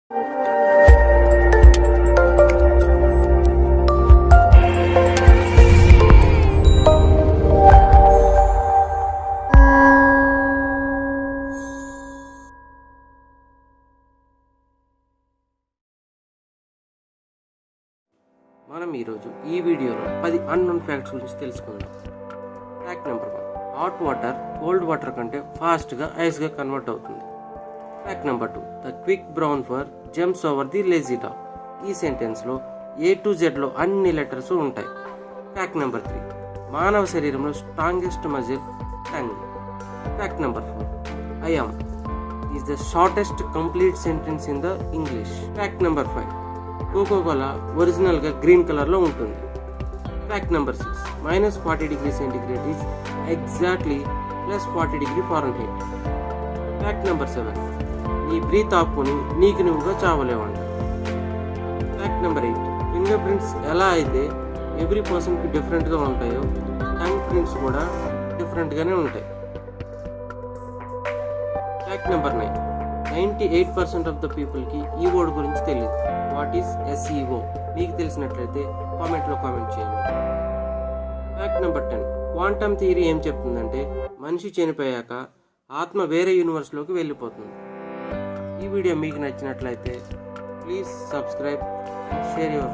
మనం ఈరోజు ఈ వీడియోలో 10 అన్నోన్ ఫ్యాక్ట్స్ గురించి తెలుసుకుందాం. Fact number 1, hot water cold water కంటే ఫాస్ట్గా ఐస్గా కన్వర్ట్ అవుతుంది. Fact number 2, the quick brown for jumps over the lazy dog. ఈ సెంటెన్స్లో A to Zలో అన్ని లెటర్స్ ఉంటాయి. ఫ్యాక్ట్ నెంబర్ 3, మానవ శరీరంలో strongest muscle tongue. Fact number 4, I am is the shortest complete sentence in the English. Fact number 5, Coca Cola ఒరిజినల్గా green కలర్లో ఉంటుంది. Fact number 6, -40°C is exactly +40°F. Fact number 7, నీ breath ఆపుకొని నీకు నువ్వుగా చావలేవంట. ఫ్యాక్ట్ నెంబర్ 8, ఫింగర్ ప్రింట్స్ ఎలా అయితే every పర్సన్కి డిఫరెంట్గా ఉంటాయో టంగ్ ప్రింట్స్ కూడా డిఫరెంట్గానే ఉంటాయి. ఫ్యాక్ట్ నెంబర్ 9, 98% ఆఫ్ ద పీపుల్కి ఈ వర్డ్ గురించి తెలియదు. What is SEO? మీకు తెలిసినట్లయితే కామెంట్లో కామెంట్ చేయండి. ఫ్యాక్ట్ నెంబర్ 10, క్వాంటమ్ థియరీ ఏం చెప్తుందంటే మనిషి చనిపోయాక ఆత్మ వేరే యూనివర్స్లోకి వెళ్ళిపోతుంది. ఈ వీడియో మీకు నచ్చినట్లయితే ప్లీజ్ సబ్స్క్రైబ్, షేర్ యువర్